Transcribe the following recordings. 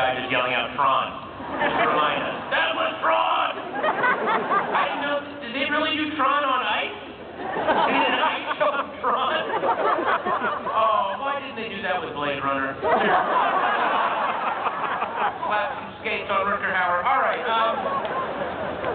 guy just yelling out Tron. Just to remind us, that was Tron! I didn't know, did they really do Tron on ice? Did an ice show of Tron? Oh, why didn't they do that with Blade Runner? Slap some skates on Rutger Hauer. All right,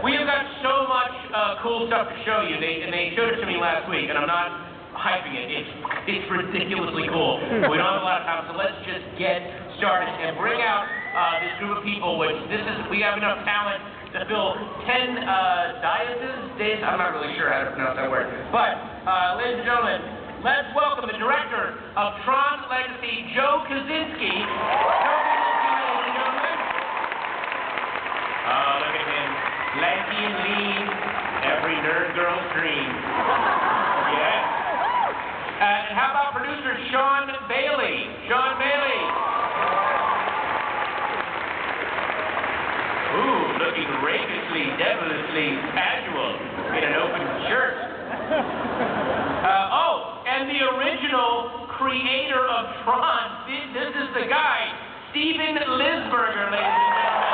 we have got so much cool stuff to show you. They showed it to me last week, and I'm not hyping it. It's ridiculously cool. We don't have a lot of time, so let's just get started and bring out this group of people, which we have enough talent to fill 10 days. I'm not really sure how to pronounce that word. But, ladies and gentlemen, let's welcome the director of Tron Legacy, Joe Kosinski. Joe Kosinski, ladies and gentlemen. Oh, look at him. Lanky and lean. Every nerd girl's dream. Yeah. And how about producer Sean Bailey? Sean Bailey. Ooh, looking rakishly, devilishly casual in an open shirt. And the original creator of Tron. This is the guy, Steven Lisberger, ladies and gentlemen.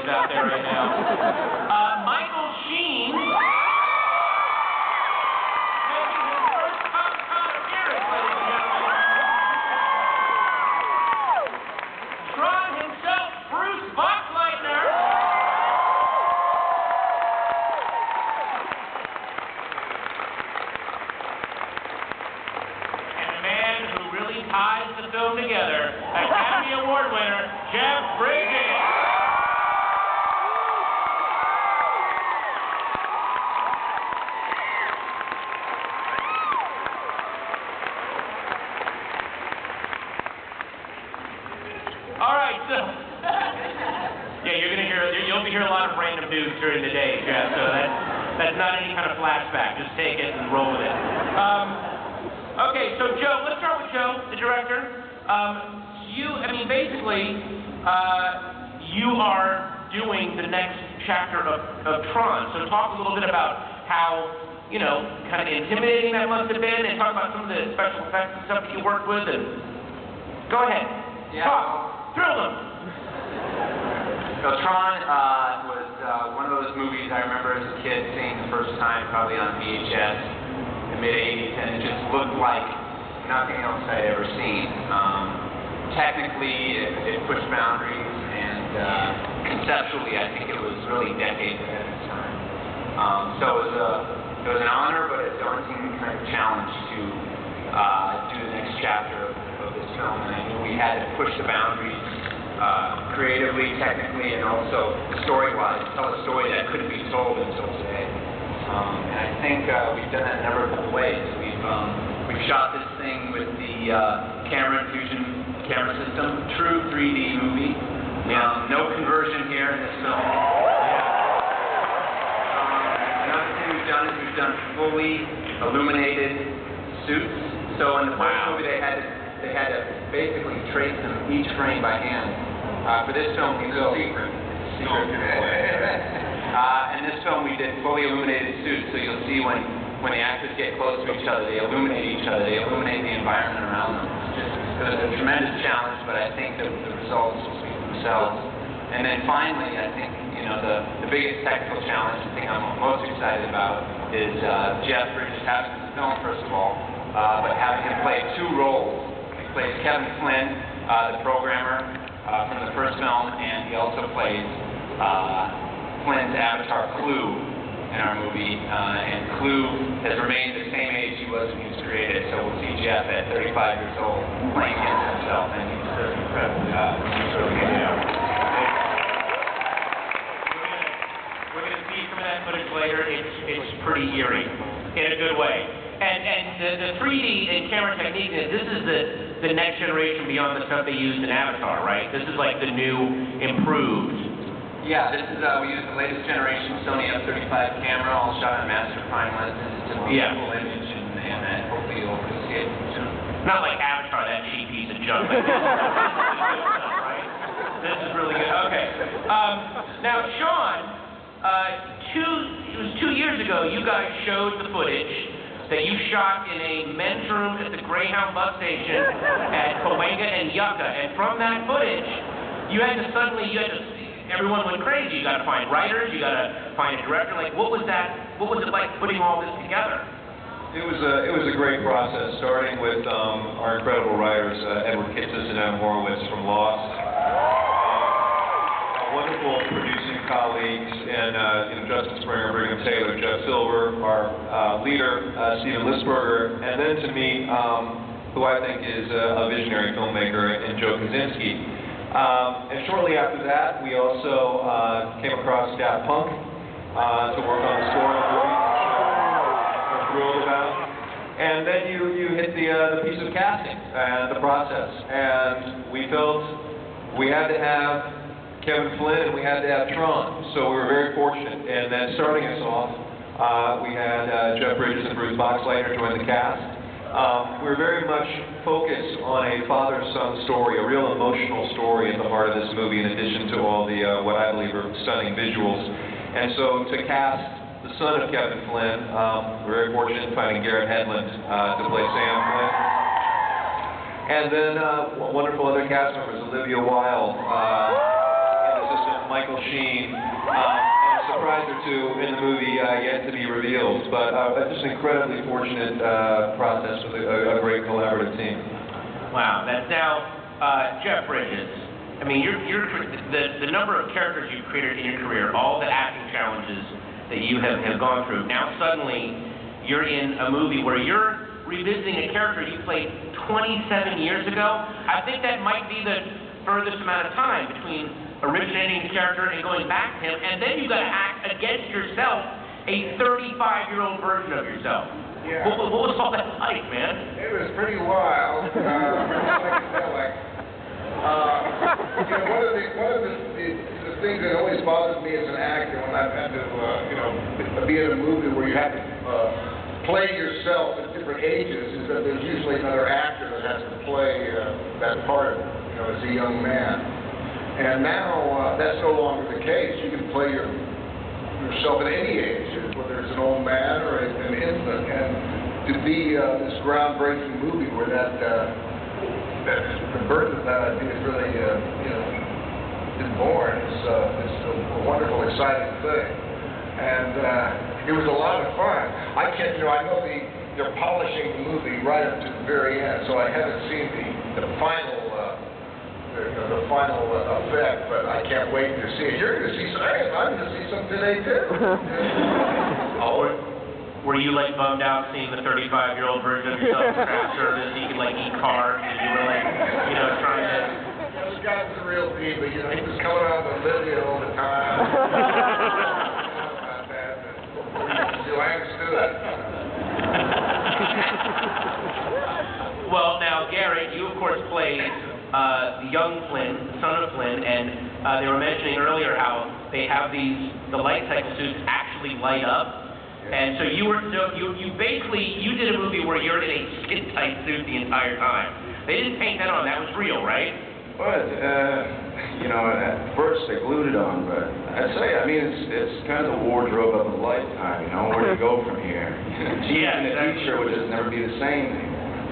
Out there right now. Michael Sheen making his first Comic-Con appearance, ladies and gentlemen. Tron himself, Bruce Boxleitner. And the man who really ties the film together, Academy Award winner, Jeff Bridges. You'll be hearing a lot of random news during the day, Jeff, so that's not any kind of flashback. Just take it and roll with it. Okay, so Joe, let's start with Joe, the director. Basically, you are doing the next chapter of Tron, so talk a little bit about how, kind of intimidating that must have been, and talk about some of the special effects and stuff that you worked with, and go ahead. Yeah. Talk. Thrill them. So Tron was one of those movies I remember as a kid seeing the first time, probably on VHS in the mid-'80s, and it just looked like nothing else I'd ever seen. Technically, it pushed boundaries, and conceptually, I think it was really decades ahead of its time. So it was an honor, but a daunting kind of challenge to do the next chapter of this film, and I knew we had to push the boundaries. Creatively, technically, and also story-wise, tell a story that couldn't be told until today. And I think we've done that in a number of ways. We've shot this thing with the camera infusion camera system, true 3D movie. No conversion here in this film. Another thing we've done is we've done fully illuminated suits. So in the first movie, they had to basically trace them each frame by hand. For this film, we built in this film, we did fully illuminated suits, so you'll see when the actors get close to each other, they illuminate each other, they illuminate the environment around them. It was a tremendous challenge, but I think the results speak for themselves. And then finally, I think the biggest technical challenge, the thing I'm most excited about, is Jeff Bridges having this film, first of all, but having him play two roles. He plays Kevin Flynn, the programmer from the first film, and he also plays Flynn's avatar, Clue, in our movie. And Clue has remained the same age he was when he was created, so we'll see Jeff at 35 years old playing against himself, and he's just an incredible job. He's really good. We're going to see some of that footage later, it's pretty eerie in a good way. And the 3D and camera technique, this is the next generation beyond the stuff they used in Avatar, right? This is like the new, improved. Yeah, this is, we use the latest generation Sony F35 camera, all shot on master prime lenses. It's a beautiful image, and hopefully you'll see it soon. Not like Avatar, that cheap piece of junk. Like right? This is really good. Okay. Now, Sean, it was 2 years ago, you guys showed the footage that you shot in a men's room at the Greyhound bus station at Cahuenga and Yucca. And from that footage, everyone went crazy. You got to find writers, you got to find a director. Like, what was it like putting all this together? It was a great process, starting with our incredible writers, Edward Kitsis and Adam Horowitz from Lost. Wonderful producing colleagues, and Justin Springer, Brigham Taylor, Jeff Silver, our leader, Steven Lisberger, and then to meet who I think is a visionary filmmaker in Joe Kosinski. And shortly after that, we also came across Daft Punk to work on the score of the movie, which we're thrilled about. And then you hit the piece of casting and the process, and we felt we had to have Kevin Flynn, and we had to have Tron, so we were very fortunate. And then starting us off, we had Jeff Bridges and Bruce Boxleitner join the cast. We were very much focused on a father-son story, a real emotional story at the heart of this movie, in addition to all the, what I believe are stunning visuals. And so to cast the son of Kevin Flynn, we're very fortunate in finding Garrett Hedlund to play Sam Flynn. And then wonderful other cast members, Olivia Wilde, Michael Sheen, and a surprise or two in the movie yet to be revealed. But just an incredibly fortunate process with a great collaborative team. Wow, that's now Jeff Bridges. I mean, the number of characters you've created in your career, all the acting challenges that you have gone through. Now suddenly, you're in a movie where you're revisiting a character you played 27 years ago. I think that might be the furthest amount of time between originating the character and going back to him, and then you've got to act against yourself, a 35-year-old version of yourself. Yeah. What was all that like, man? It was pretty wild. One of the things that always bothers me as an actor when I've had to, be in a movie where you have to play yourself at different ages is that there's usually another actor that has to play that part, as a young man. And now that's no longer the case. You can play yourself at any age, whether it's an old man or an infant. And to be this groundbreaking movie where the birth of that idea is really, been born is a wonderful, exciting thing. And it was a lot of fun. I know they're polishing the movie right up to the very end, so I haven't seen the final. The final effect, but I can't wait to see it. You're going to see some. I'm going to see some today too. Were you like bummed out seeing the 35-year-old version of yourself in craft service? You could like eat carbs, and you were like, trying to. This guy's the real diva. He was coming out with Olivia all the time. About that. So I understood it. Well, now Garrett, you of course played the young Flynn, son of Flynn, and they were mentioning earlier how they have the light cycle suits actually light up, and so you did a movie where you're in a skin tight suit the entire time. They didn't paint that on. That was real, right? But at first they glued it on, but I'd say, it's kind of the wardrobe of a lifetime. Where do you go from here? Yeah, the future would just never be the same anymore.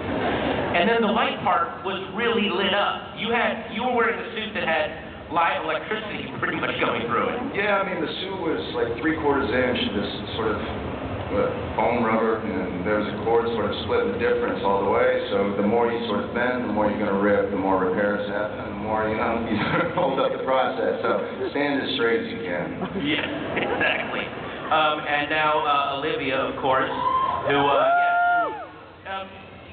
And then the light part was really lit up. You were wearing a suit that had live electricity pretty much going through it. Yeah, the suit was like 3/4 inch, this sort of foam rubber, and there was a cord sort of split the difference all the way. So the more you sort of bend, the more you're going to rip, the more repairs happen, and the more, you sort of hold up the process. So stand as straight as you can. Yeah, exactly. And now Olivia, of course, who,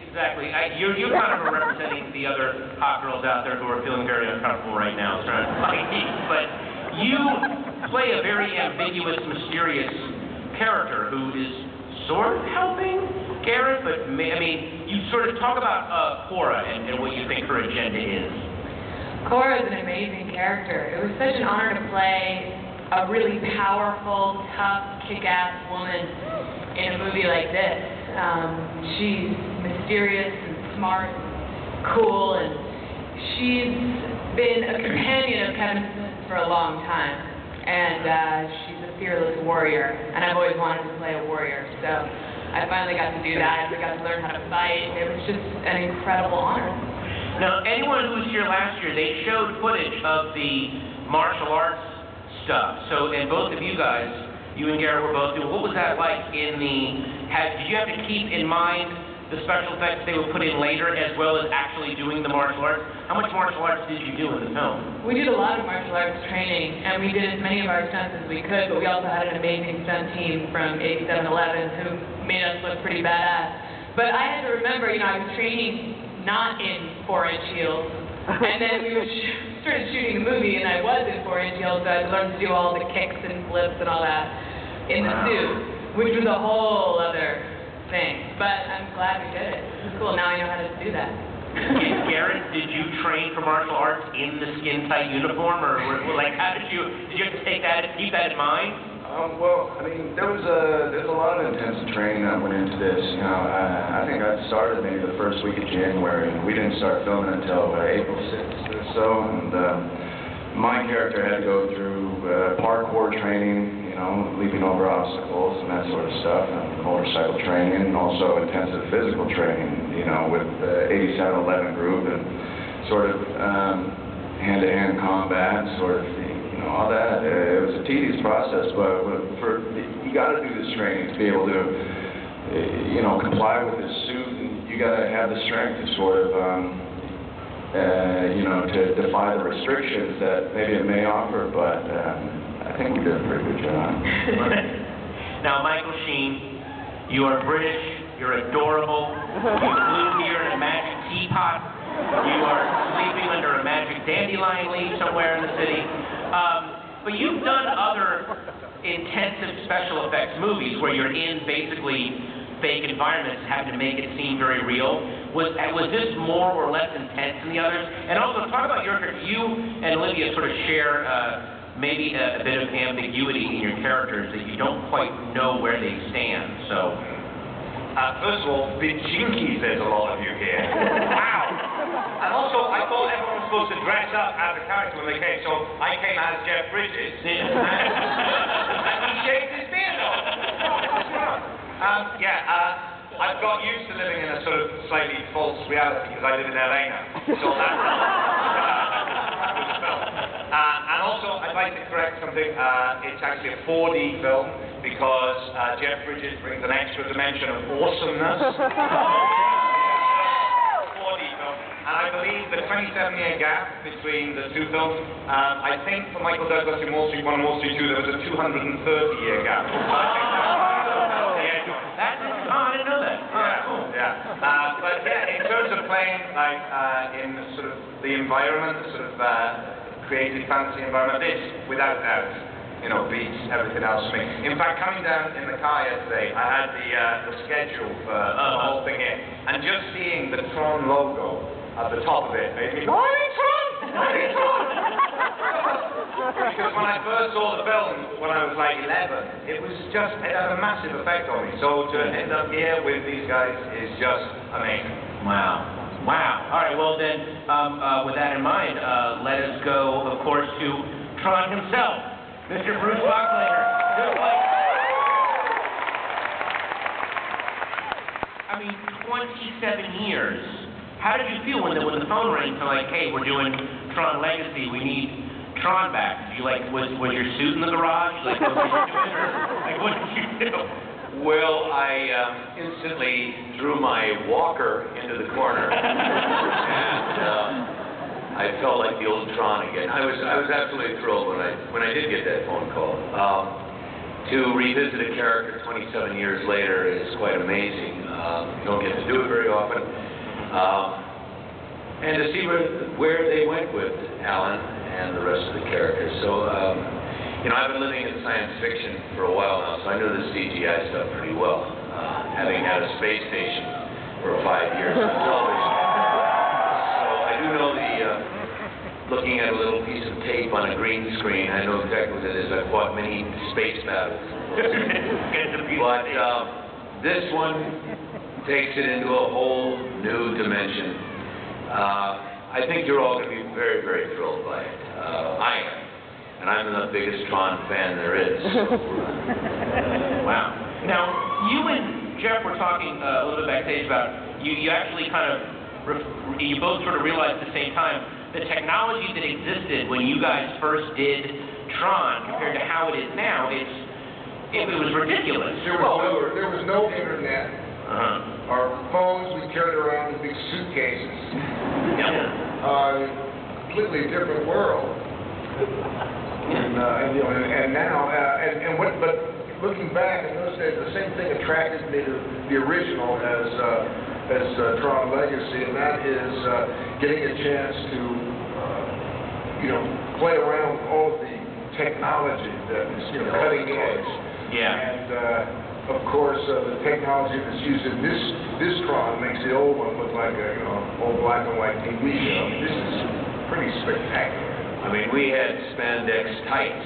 exactly. You kind of are representing the other hot girls out there who are feeling very uncomfortable right now, trying to fight me. But play a very ambiguous, mysterious character who is sort of helping Garrett, but I mean, you sort of talk about Cora and what you think her agenda is. Cora is an amazing character. It was such an honor to play a really powerful, tough, kick-ass woman in a movie like this. She's mysterious and smart, cool, and she's been a companion of Kevin Smith for a long time. And she's a fearless warrior, and I've always wanted to play a warrior. So I finally got to do that. We got to learn how to fight. It was just an incredible honor. Now, anyone who was here last year, they showed footage of the martial arts stuff. So, and both of you guys, you and Garrett were both doing. What was that like in the? Did you have to keep in mind the special effects they would put in later, as well as actually doing the martial arts? How much martial arts did you do in the film? We did a lot of martial arts training, and we did as many of our stunts as we could. But we also had an amazing stunt team from 8711 who made us look pretty badass. But I had to remember, you know, I was training not in 4-inch heels. And then we started shooting the movie, and I was in 4-inch heels, so I had to learn to do all the kicks and flips and all that in the suit, which was a whole other thing. But I'm glad we did it. It was cool. Now I know how to do that. Garrett, did you train for martial arts in the skin-tight uniform, or like how did you have to keep that in mind? Well, I mean, there's a lot of intensive training that went into this. You know, I think I started maybe the first week of January, and we didn't start filming until April 6th or so. And my character had to go through parkour training, you know, leaping over obstacles and that sort of stuff, and motorcycle training, and also intensive physical training, you know, with the 8711 group and sort of hand-to-hand combat, sort of. All that. It was a tedious process, but you got to do this training to be able to, you know, comply with this suit. And you got to have the strength to sort of, you know, to defy the restrictions that maybe it may offer. But I think we did a pretty good job. Now, Michael Sheen, you are British. You're adorable. You flew here in a magic teapot. You are sleeping under a magic dandelion leaf somewhere in the city. But you've done other intensive special effects movies where you're in basically fake environments, having to make it seem very real. Was this more or less intense than the others? And also, talk about your character. You and Olivia sort of share maybe a bit of ambiguity in your characters that you don't quite know where they stand. So. First of all, Jinkies, there's a lot of you here. Wow! And also, I thought everyone was supposed to dress up as a character when they came, so I came as Jeff Bridges. And he shaved his beard off. I've got used to living in a sort of slightly false reality because I live in LA now. So that's was film. And also, I'd like to correct something. It's actually a 4D film because Jeff Bridges brings an extra dimension of awesomeness. 4D film. And I believe the 27-year gap between the two films, I think for Michael Douglas in Wall Street 1 and Wall Street 2, there was a 230-year gap. So I think I didn't know that. But yeah, in terms of playing, like, in sort of the environment, the sort of creative fantasy environment, this, without doubt, you know, beats everything else for me. In fact, coming down in the car yesterday, I had the schedule for the whole thing in, and just seeing the Tron logo at the top of it made me go, "Mighty Tron! Mighty Tron!" Because when I first saw the film, when I was like 11, it had a massive effect on me. So to end up here with these guys is just amazing. Wow. Wow. All right, well then, with that in mind, let us go, of course, to Tron himself. Mr. Bruce Boxleitner, just like, I mean, 27 years. How did you feel when the phone rang to like, hey, we're doing Tron Legacy, we need Tron back? Did you like, was your suit in the garage? Like, what were you doing? Like, what did you do? Well, I instantly threw my walker into the corner, and I felt like the old Tron again. I was absolutely thrilled when I did get that phone call. To revisit a character 27 years later is quite amazing. You don't get to do it very often, and to see where they went with Alan and the rest of the characters. So You know, I've been living in science fiction for a while now, so I know the CGI stuff pretty well, having had a space station for 5 years on television. So I do know looking at a little piece of tape on a green screen, I know exactly what it is. I've fought many space battles. But this one takes it into a whole new dimension. I think you're all going to be very, very thrilled by it. I am. And I'm the biggest Tron fan there is. Wow. Now, you and Jeff were talking a little bit backstage about, you actually kind of, you both sort of realized at the same time, the technology that existed when you guys first did Tron compared to how it is now, it was ridiculous. There was no internet. Our phones we carried around in big suitcases. Completely different world. And now, but looking back, I noticed that the same thing attracted me to the original as Tron Legacy, and that is getting a chance to, play around with all of the technology that is, cutting edge. Yeah. And of course, the technology that's used in this Tron makes the old one look like a, old black and white TV show. This is pretty spectacular. I mean, we had spandex tights.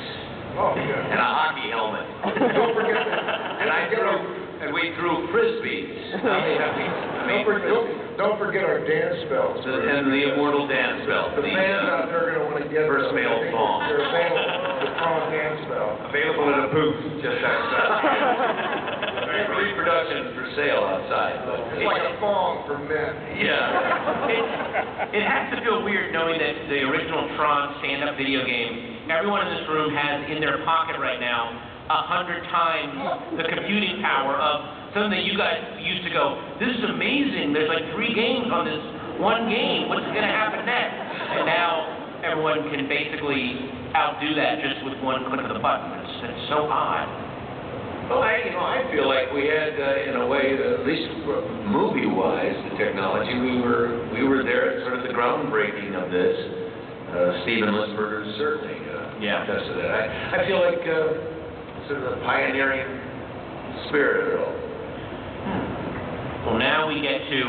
Oh, yeah. And a hockey helmet. Don't forget that. And we threw frisbees. Don't forget our dance belts. And the immortal dance belt. The fans out there are going to want to get first male thong. They're available. The Tron dance belt. Available at a booth just outside. Reproduction for sale outside. But it's like a thong for men. Yeah. It has to feel weird knowing that the original Tron stand-up video game, everyone in this room has in their pocket right now 100 times the computing power of something that you guys used to go, this is amazing, there's like 3 games on this one game, what's going to happen next? And now everyone can basically outdo that just with one click of the button. It's so odd. Well, I feel like we had, in a way, at least movie-wise, the technology, we were there at sort of the groundbreaking of this. Steven Lisberger certainly attested to that. I feel like sort of the pioneering spirit of it all. Well, now we get to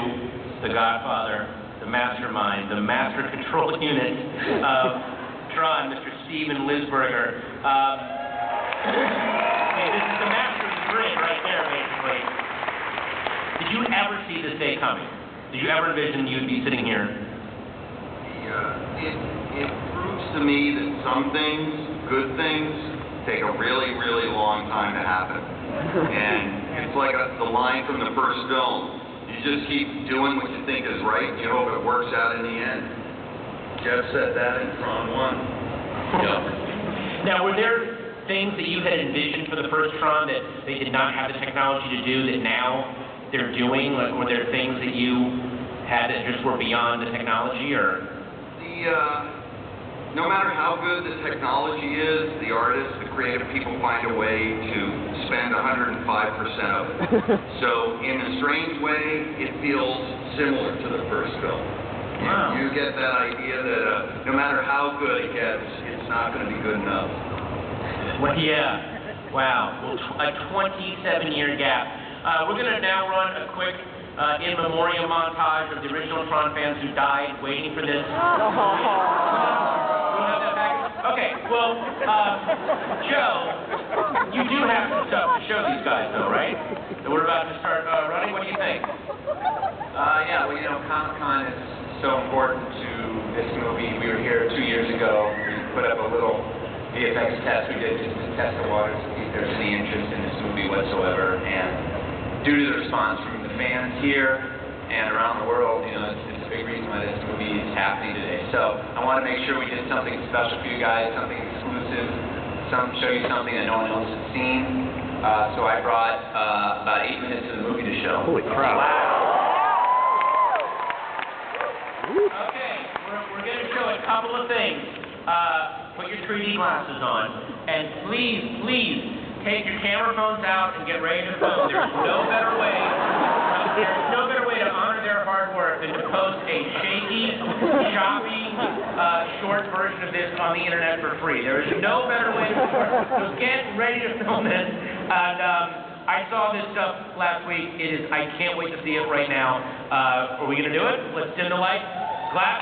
the Godfather, the mastermind, the master control unit of Tron, Mr. Steven Lisberger. This is the master of the grid right there, basically. Did you ever see this day coming? Did you ever envision you'd be sitting here? It proves to me that some things, good things, take a really, really long time to happen. And it's like the line from the first film. You just keep doing what you think is right, and you hope it works out in the end. Jeff said that in Tron 1. Yeah. Now, were there things that you had envisioned for the first Tron that they did not have the technology to do that now they're doing? Like, were there things that you had that just were beyond the technology, or? No matter how good the technology is, the artists, the creative people find a way to spend 105% of it. So, in a strange way, it feels similar to the first film. Wow. You get that idea that no matter how good it gets, it's not going to be good enough. Well, yeah. Wow. Well, a 27-year gap. We're going to now run a quick in memoriam montage of the original Tron fans who died waiting for this. Okay, well, Joe, you do have some stuff to show these guys, though, right? So we're about to start running. What do you think? Yeah, well, Comic-Con is so important to this movie. We were here 2 years ago. We put up a little VFX test we did just to test the waters to see if there's any interest in this movie whatsoever. And due to the response from the fans here and around the world, it's a big reason why this movie is happening today. So I want to make sure we did something special for you guys, something exclusive, show you something that no one else has seen. So I brought about 8 minutes of the movie to show. Holy crap. Wow. Okay, we're going to show a couple of things. Put your 3D glasses on, and please take your camera phones out and get ready to film. There's no better way There's no better way to honor their hard work than to post a shaky, choppy, short version of this on the internet for free. There is no better way to do it. So get ready to film this. And I saw this stuff last week. I can't wait to see it right now. Are we going to do it? Let's dim the lights. Clap.